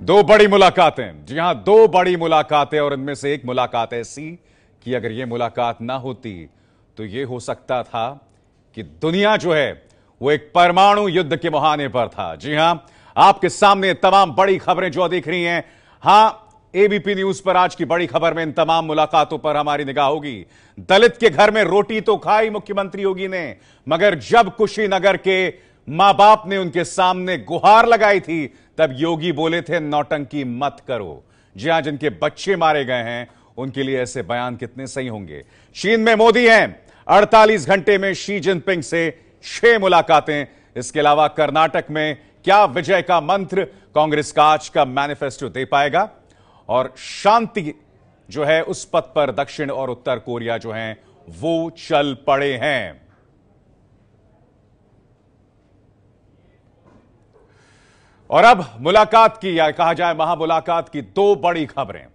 दो बड़ी मुलाकातें, जी हां, दो बड़ी मुलाकातें, और इनमें से एक मुलाकात ऐसी कि अगर यह मुलाकात ना होती तो यह हो सकता था कि दुनिया जो है वो एक परमाणु युद्ध के मुहाने पर था। जी हां, आपके सामने तमाम बड़ी खबरें जो दिख रही हैं। हां, एबीपी न्यूज पर आज की बड़ी खबर में इन तमाम मुलाकातों पर हमारी निगाह होगी। दलित के घर में रोटी तो खाई मुख्यमंत्री योगी ने, मगर जब कुशीनगर के मां बाप ने उनके सामने गुहार लगाई थी तब योगी बोले थे नौटंकी मत करो। जी हां, जिनके बच्चे मारे गए हैं उनके लिए ऐसे बयान कितने सही होंगे। चीन में मोदी हैं, 48 घंटे में शी जिनपिंग से 6 मुलाकातें। इसके अलावा कर्नाटक में क्या विजय का मंत्र कांग्रेस का आज का मैनिफेस्टो दे पाएगा, और शांति जो है उस पथ पर दक्षिण और उत्तर कोरिया जो हैं वो चल पड़े हैं। और अब मुलाकात की, या कहा जाए महामुलाकात की, दो बड़ी खबरें।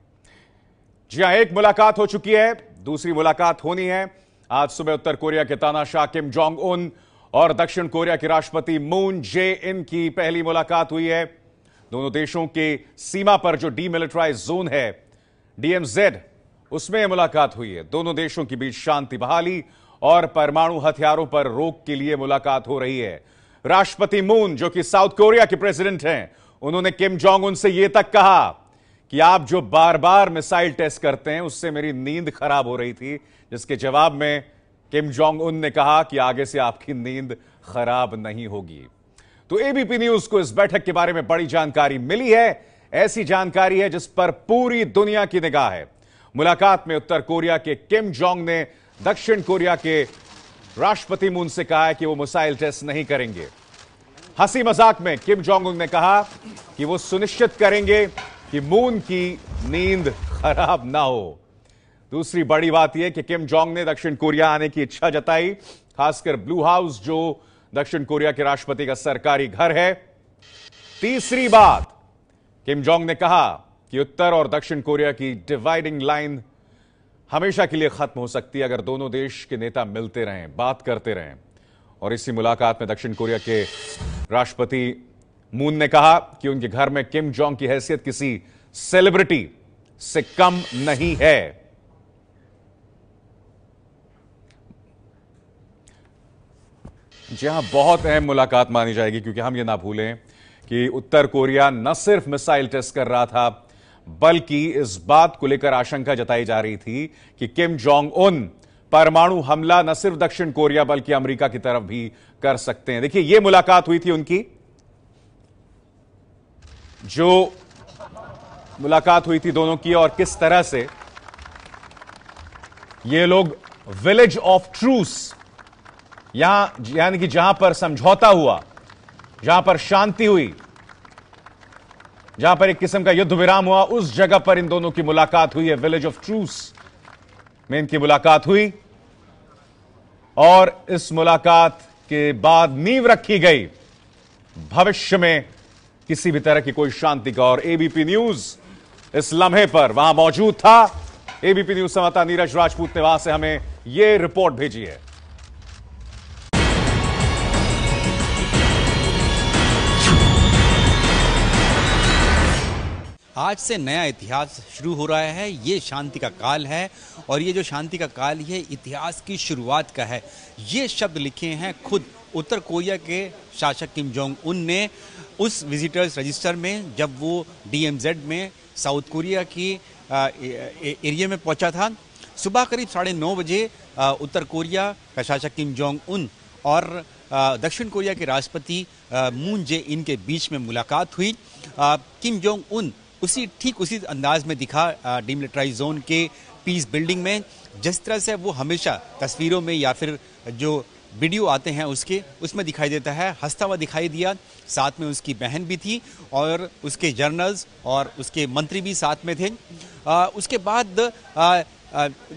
जी हां, एक मुलाकात हो चुकी है, दूसरी मुलाकात होनी है। आज सुबह उत्तर कोरिया के तानाशाह किम जोंग उन और दक्षिण कोरिया के राष्ट्रपति मून जे इन की पहली मुलाकात हुई है। दोनों देशों के सीमा पर जो डीमिलिटराइज जोन है डीएमजेड, उसमें मुलाकात हुई है। दोनों देशों के बीच शांति बहाली और परमाणु हथियारों पर रोक के लिए मुलाकात हो रही है। राष्ट्रपति मून, जो कि साउथ कोरिया के प्रेसिडेंट हैं, उन्होंने किम जोंग उन से यह तक कहा कि आप जो बार बार मिसाइल टेस्ट करते हैं उससे मेरी नींद खराब हो रही थी, जिसके जवाब में किम जोंग उन ने कहा कि आगे से आपकी नींद खराब नहीं होगी। तो एबीपी न्यूज को इस बैठक के बारे में बड़ी जानकारी मिली है। ऐसी जानकारी है जिस पर पूरी दुनिया की निगाह है। मुलाकात में उत्तर कोरिया के किम जोंग ने दक्षिण कोरिया के राष्ट्रपति मून से कहा है कि वो मिसाइल टेस्ट नहीं करेंगे। हंसी मजाक में किम जोंग उन ने कहा कि वो सुनिश्चित करेंगे कि मून की नींद खराब ना हो। दूसरी बड़ी बात यह कि किम जोंग ने दक्षिण कोरिया आने की इच्छा जताई, खासकर ब्लू हाउस जो दक्षिण कोरिया के राष्ट्रपति का सरकारी घर है। तीसरी बात, किम जोंग ने कहा कि उत्तर और दक्षिण कोरिया की डिवाइडिंग लाइन हमेशा के लिए खत्म हो सकती है अगर दोनों देश के नेता मिलते रहें, बात करते रहें। और इसी मुलाकात में दक्षिण कोरिया के राष्ट्रपति मून ने कहा कि उनके घर में किम जोंग की हैसियत किसी सेलिब्रिटी से कम नहीं है। जी हां, बहुत अहम मुलाकात मानी जाएगी, क्योंकि हम यह ना भूलें कि उत्तर कोरिया न सिर्फ मिसाइल टेस्ट कर रहा था, बल्कि इस बात को लेकर आशंका जताई जा रही थी कि किम जोंग उन परमाणु हमला न सिर्फ दक्षिण कोरिया बल्कि अमेरिका की तरफ भी कर सकते हैं। देखिए, यह मुलाकात हुई थी उनकी, जो मुलाकात हुई थी दोनों की, और किस तरह से ये लोग विलेज ऑफ ट्रूस, यहां यानी कि जहां पर समझौता हुआ, जहां पर शांति हुई, जहां पर एक किस्म का युद्ध विराम हुआ, उस जगह पर इन दोनों की मुलाकात हुई है। विलेज ऑफ ट्रूस में इनकी मुलाकात हुई, और इस मुलाकात के बाद नींव रखी गई भविष्य में किसी भी तरह की कोई शांति का। और एबीपी न्यूज इस लम्हे पर वहां मौजूद था। एबीपी न्यूज संवाददाता नीरज राजपूत ने वहां से हमें यह रिपोर्ट भेजी है। आज से नया इतिहास शुरू हो रहा है। ये शांति का काल है, और ये जो शांति का काल ये इतिहास की शुरुआत का है। ये शब्द लिखे हैं खुद उत्तर कोरिया के शासक किम जोंग उन ने उस विजिटर्स रजिस्टर में, जब वो डीएमजेड में साउथ कोरिया की एरिया में पहुंचा था। सुबह करीब 9:30 बजे उत्तर कोरिया का शासक किम जोंग उन और दक्षिण कोरिया के राष्ट्रपति मून जे इन के बीच में मुलाकात हुई। किम जोंग उन ठीक उसी अंदाज में दिखा डीमिलिटराइज जोन के पीस बिल्डिंग में, जिस तरह से वो हमेशा तस्वीरों में या फिर जो वीडियो आते हैं उसमें दिखाई देता है। हंसता हुआ दिखाई दिया, साथ में उसकी बहन भी थी और उसके जनरल्स और उसके मंत्री भी साथ में थे। उसके बाद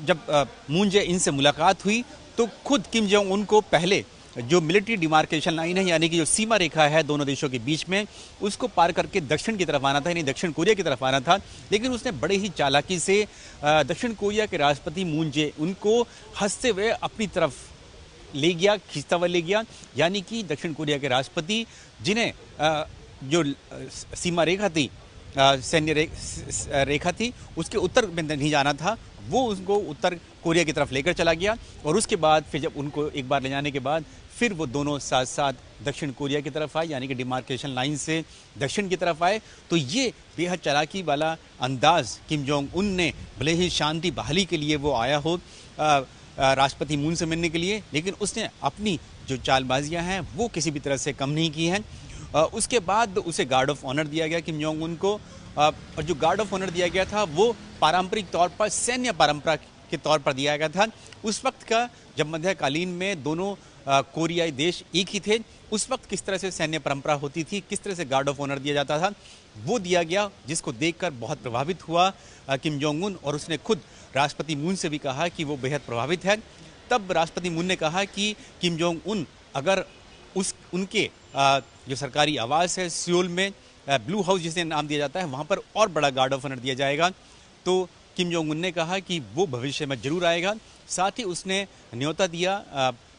जब मून जे इन से मुलाकात हुई तो खुद किम जोंग उन को पहले जो मिलिट्री डिमार्केशन लाइन है, यानी कि जो सीमा रेखा है दोनों देशों के बीच में, उसको पार करके दक्षिण की तरफ आना था, यानी दक्षिण कोरिया की तरफ आना था। लेकिन उसने बड़े ही चालाकी से दक्षिण कोरिया के राष्ट्रपति मून जे उनको हंसते हुए अपनी तरफ ले गया, खींचता हुआ ले गया। यानी कि दक्षिण कोरिया के राष्ट्रपति, जिन्हें जो सीमा रेखा थी सैन्य रेखा थी, उसके उत्तर में नहीं जाना था, वो उसको उत्तर कोरिया की तरफ लेकर चला गया। और उसके बाद फिर जब उनको एक बार ले जाने के बाद फिर वो दोनों साथ साथ दक्षिण कोरिया की तरफ आए, यानी कि डिमार्केशन लाइन से दक्षिण की तरफ आए। तो ये बेहद चालाकी वाला अंदाज किम जोंग उन ने, भले ही शांति बहाली के लिए वो आया हो राष्ट्रपति मून से मिलने के लिए, लेकिन उसने अपनी जो चालबाजियां हैं वो किसी भी तरह से कम नहीं की हैं। उसके बाद उसे गार्ड ऑफ ऑनर दिया गया किम जोंग उन को, और जो गार्ड ऑफ ऑनर दिया गया था वो पारंपरिक तौर पर सैन्य परंपरा के तौर पर दिया गया था। उस वक्त का जब मध्यकालीन में दोनों कोरियाई देश एक ही थे, उस वक्त किस तरह से सैन्य परंपरा होती थी, किस तरह से गार्ड ऑफ ऑनर दिया जाता था, वो दिया गया, जिसको देखकर बहुत प्रभावित हुआ किम जोंग उन। और उसने खुद राष्ट्रपति मून से भी कहा कि वो बेहद प्रभावित है। तब राष्ट्रपति मून ने कहा कि किम जोंग उन अगर उनके जो सरकारी आवास है सियोल में, ब्लू हाउस जिसे नाम दिया जाता है, वहाँ पर और बड़ा गार्ड ऑफ ऑनर दिया जाएगा। तो किम जोंग उन ने कहा कि वो भविष्य में जरूर आएगा। साथ ही उसने न्योता दिया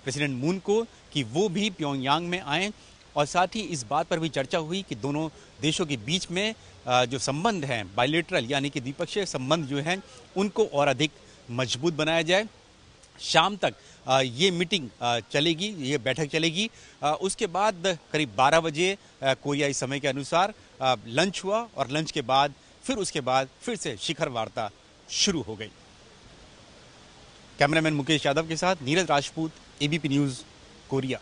प्रेसिडेंट मून को कि वो भी प्योंगयांग में आएँ, और साथ ही इस बात पर भी चर्चा हुई कि दोनों देशों के बीच में जो संबंध हैं बायलैटरल यानी कि द्विपक्षीय संबंध जो हैं उनको और अधिक मजबूत बनाया जाए। शाम तक ये मीटिंग चलेगी, ये बैठक चलेगी। उसके बाद करीब 12 बजे कोरियाई समय के अनुसार लंच हुआ, और लंच के बाद फिर से शिखर वार्ता शुरू हो गई। कैमरामैन मुकेश यादव के साथ Neeraj Rajput, ABP news, Korea.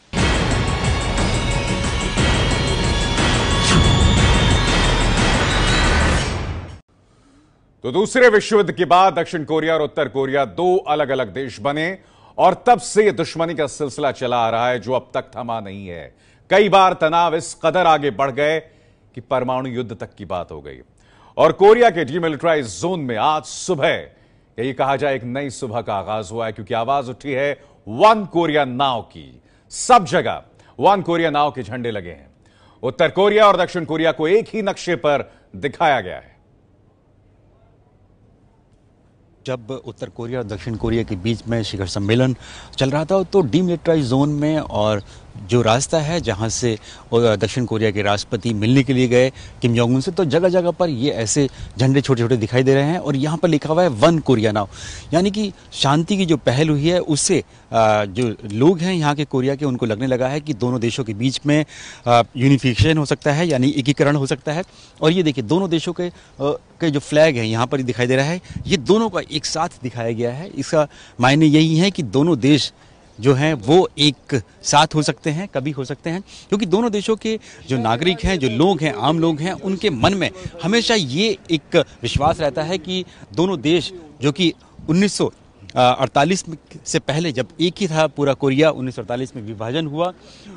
तो दूसरे विश्व युद्ध के बाद दक्षिण कोरिया और उत्तर कोरिया दो अलग अलग देश बने, और तब से यह दुश्मनी का सिलसिला चला आ रहा है जो अब तक थमा नहीं है। कई बार तनाव इस कदर आगे बढ़ गए कि परमाणु युद्ध तक की बात हो गई। और कोरिया के डीमिलिटराइज जोन में आज सुबह, यही कहा जाए एक नई सुबह का आगाज हुआ है, क्योंकि आवाज उठी है वन कोरिया नाव की। सब जगह वन कोरिया नाव के झंडे लगे हैं। उत्तर कोरिया और दक्षिण कोरिया को एक ही नक्शे पर दिखाया गया है। जब उत्तर कोरिया और दक्षिण कोरिया के बीच में शिखर सम्मेलन चल रहा था, तो डीमिलिटराइज जोन में और जो रास्ता है जहां से दक्षिण कोरिया के राष्ट्रपति मिलने के लिए गए किम जोंग उन से, तो जगह जगह पर ये ऐसे झंडे छोटे छोटे दिखाई दे रहे हैं। और यहाँ पर लिखा हुआ है वन कोरिया नाउ, यानी कि शांति की जो पहल हुई है उससे जो लोग हैं यहाँ के कोरिया के, उनको लगने लगा है कि दोनों देशों के बीच में यूनिफिकेशन हो सकता है, यानी एकीकरण हो सकता है। और ये देखिए दोनों देशों के जो फ्लैग है यहाँ पर दिखाई दे रहा है, ये दोनों का एक साथ दिखाया गया है। इसका मायने यही है कि दोनों देश जो हैं वो एक साथ हो सकते हैं, कभी हो सकते हैं, क्योंकि दोनों देशों के जो नागरिक हैं, जो लोग हैं, आम लोग हैं, उनके मन में हमेशा ये एक विश्वास रहता है कि दोनों देश, जो कि 1948 से पहले जब एक ही था पूरा कोरिया, 1948 में विभाजन हुआ,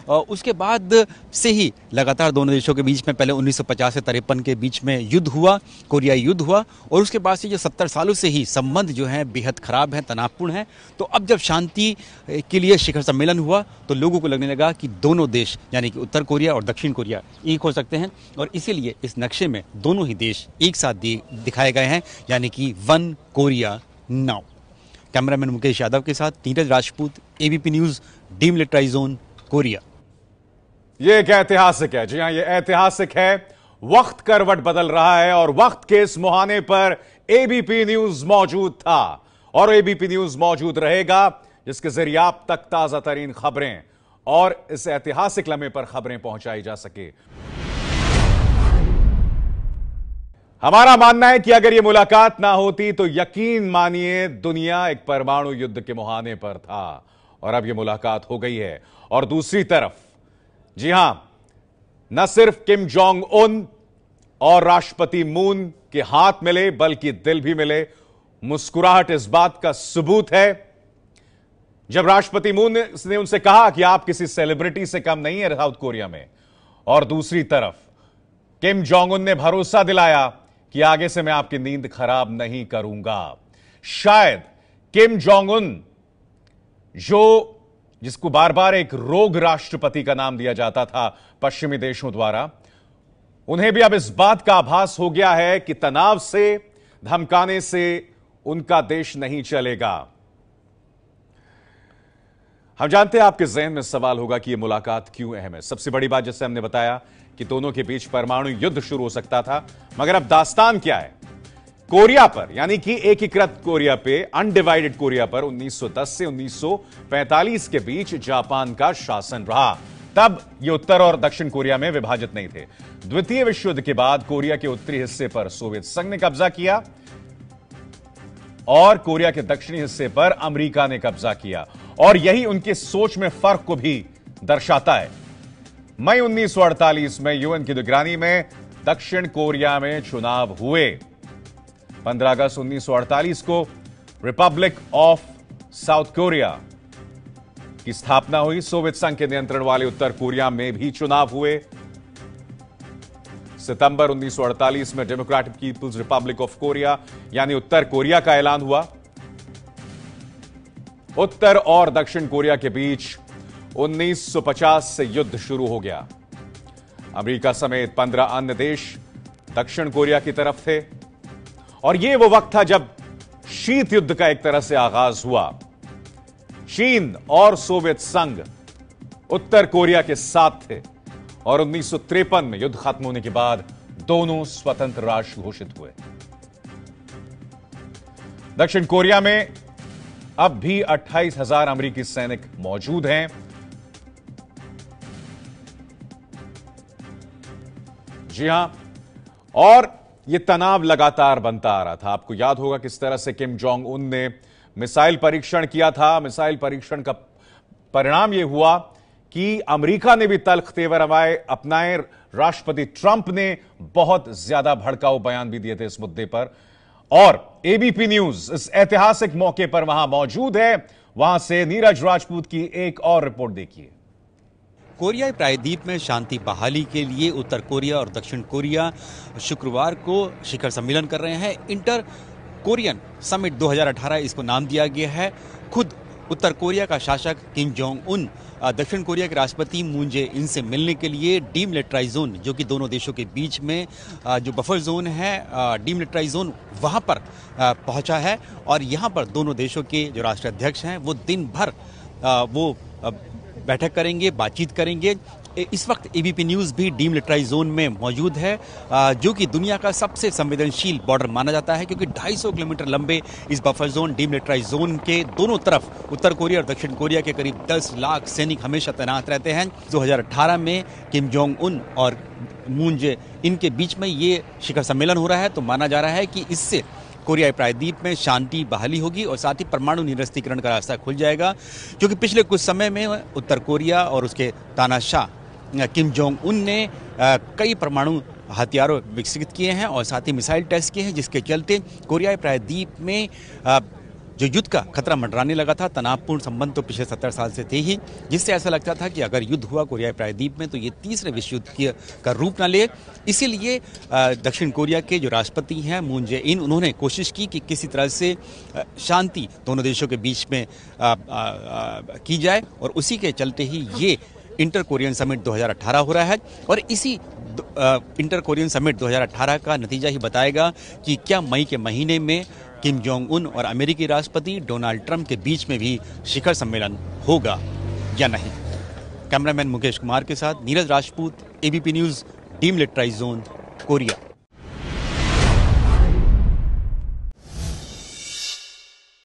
उसके बाद से ही लगातार दोनों देशों के बीच में पहले 1950 से 53 के बीच में युद्ध हुआ, कोरियाई युद्ध हुआ, और उसके बाद से जो 70 सालों से ही संबंध जो हैं बेहद खराब हैं, तनावपूर्ण हैं। तो अब जब शांति के लिए शिखर सम्मेलन हुआ तो लोगों को लगने लगा कि दोनों देश यानी कि उत्तर कोरिया और दक्षिण कोरिया एक हो सकते हैं, और इसीलिए इस नक्शे में दोनों ही देश एक साथ दिखाए गए हैं, यानी कि one Korea now. Cameraman Mukesh Yadav के साथ Neeraj Rajput, ABP news, demilitarise zone, Korea. यह एक ऐतिहासिक है, जी हां, यह ऐतिहासिक है। वक्त करवट बदल रहा है और वक्त के इस मुहाने पर एबीपी न्यूज मौजूद था और एबीपी न्यूज मौजूद रहेगा, जिसके जरिए आप तक ताजा तरीन खबरें और इस ऐतिहासिक लम्हे पर खबरें पहुंचाई जा सके। हमारा मानना है कि अगर यह मुलाकात ना होती तो यकीन मानिए दुनिया एक परमाणु युद्ध के मुहाने पर था, और अब यह मुलाकात हो गई है। और दूसरी तरफ, जी हां, न सिर्फ किम जोंग उन और राष्ट्रपति मून के हाथ मिले बल्कि दिल भी मिले। मुस्कुराहट इस बात का सबूत है। जब राष्ट्रपति मून ने उनसे कहा कि आप किसी सेलिब्रिटी से कम नहीं है साउथ कोरिया में, और दूसरी तरफ किम जोंग उन ने भरोसा दिलाया कि आगे से मैं आपकी नींद खराब नहीं करूंगा। शायद किम जोंग उन, जिसको बार बार एक रोग राष्ट्रपति का नाम दिया जाता था पश्चिमी देशों द्वारा, उन्हें भी अब इस बात का आभास हो गया है कि तनाव से, धमकाने से उनका देश नहीं चलेगा। हम जानते हैं आपके जहन में सवाल होगा कि यह मुलाकात क्यों अहम है। सबसे बड़ी बात, जैसे हमने बताया, कि दोनों के बीच परमाणु युद्ध शुरू हो सकता था, मगर अब दास्तान क्या है? कोरिया पर, यानी कि एकीकृत कोरिया पे, अनडिवाइडेड कोरिया पर 1910 से 1945 के बीच जापान का शासन रहा। तब ये उत्तर और दक्षिण कोरिया में विभाजित नहीं थे। द्वितीय विश्व युद्ध के बाद कोरिया के उत्तरी हिस्से पर सोवियत संघ ने कब्जा किया और कोरिया के दक्षिणी हिस्से पर अमेरिका ने कब्जा किया, और यही उनकी सोच में फर्क को भी दर्शाता है। मई 1948 में यूएन की निगरानी में दक्षिण कोरिया में चुनाव हुए। 15 अगस्त 1948 को रिपब्लिक ऑफ साउथ कोरिया की स्थापना हुई। सोवियत संघ के नियंत्रण वाले उत्तर कोरिया में भी चुनाव हुए। सितंबर 1948 में democratic people's republic of Korea यानी उत्तर कोरिया का ऐलान हुआ। उत्तर और दक्षिण कोरिया के बीच 1950 से युद्ध शुरू हो गया। अमेरिका समेत 15 अन्य देश दक्षिण कोरिया की तरफ थे, और यह वो वक्त था जब शीत युद्ध का एक तरह से आगाज हुआ। चीन और सोवियत संघ उत्तर कोरिया के साथ थे, और 1953 में युद्ध खत्म होने के बाद दोनों स्वतंत्र राष्ट्र घोषित हुए। दक्षिण कोरिया में अब भी 28,000 अमेरिकी सैनिक मौजूद हैं। जी हां, और यह तनाव लगातार बनता आ रहा था। आपको याद होगा किस तरह से किम जोंग उन ने मिसाइल परीक्षण किया था। मिसाइल परीक्षण का परिणाम यह हुआ कि अमेरिका ने भी तल्ख तेवर अपनाए। राष्ट्रपति ट्रंप ने बहुत ज्यादा भड़काऊ बयान भी दिए थे इस मुद्दे पर, और एबीपी न्यूज इस ऐतिहासिक मौके पर वहां मौजूद है। वहां से नीरज राजपूत की एक और रिपोर्ट देखिए। कोरियाई प्रायद्वीप में शांति बहाली के लिए उत्तर कोरिया और दक्षिण कोरिया शुक्रवार को शिखर सम्मेलन कर रहे हैं। इंटर कोरियन समिट 2018 इसको नाम दिया गया है। खुद उत्तर कोरिया का शासक किम जोंग उन दक्षिण कोरिया के राष्ट्रपति मून जे इन से मिलने के लिए डीमिलिटराइज जोन, जो कि दोनों देशों के बीच में जो बफर जोन है, डीमिलिटराइज जोन, वहां पर पहुंचा है। और यहां पर दोनों देशों के जो राष्ट्राध्यक्ष हैं वो दिन भर वो बैठक करेंगे, बातचीत करेंगे। इस वक्त एबीपी न्यूज भी डीमिलिटराइज जोन में मौजूद है, जो कि दुनिया का सबसे संवेदनशील बॉर्डर माना जाता है, क्योंकि 250 किलोमीटर लंबे इस बफर जोन, डीमिलिटराइज जोन के दोनों तरफ उत्तर कोरिया और दक्षिण कोरिया के करीब 10 लाख सैनिक हमेशा तैनात रहते हैं। 2018 में किम जोंग उन और मून जे इनके बीच में ये शिखर सम्मेलन हो रहा है, तो माना जा रहा है कि इससे कोरियाई प्रायद्वीप में शांति बहाली होगी और साथ ही परमाणु निरस्त्रीकरण का रास्ता खुल जाएगा। क्योंकि पिछले कुछ समय में उत्तर कोरिया और उसके तानाशाह किम जोंग उन ने कई परमाणु हथियारों विकसित किए हैं और साथ ही मिसाइल टेस्ट किए हैं, जिसके चलते कोरियाई प्रायद्वीप में जो युद्ध का खतरा मंडराने लगा था। तनावपूर्ण संबंध तो पिछले 70 साल से थे ही, जिससे ऐसा लगता था कि अगर युद्ध हुआ कोरियाई प्रायद्वीप में तो ये तीसरे विश्व युद्ध का रूप न ले। इसीलिए दक्षिण कोरिया के जो राष्ट्रपति हैं मून जे इन, उन्होंने कोशिश की कि किसी तरह से शांति दोनों देशों के बीच में की जाए, और उसी के चलते ही ये इंटर कोरियन समिट 2018 हो रहा है। और इसी इंटर कोरियन समिट 2018 का नतीजा ही बताएगा कि क्या मई के महीने में किम जोंग उन और अमेरिकी राष्ट्रपति डोनाल्ड ट्रंप के बीच में भी शिखर सम्मेलन होगा या नहीं। कैमरामैन मुकेश कुमार के साथ Neeraj Rajput, ABP news, demilitarise zone, Korea.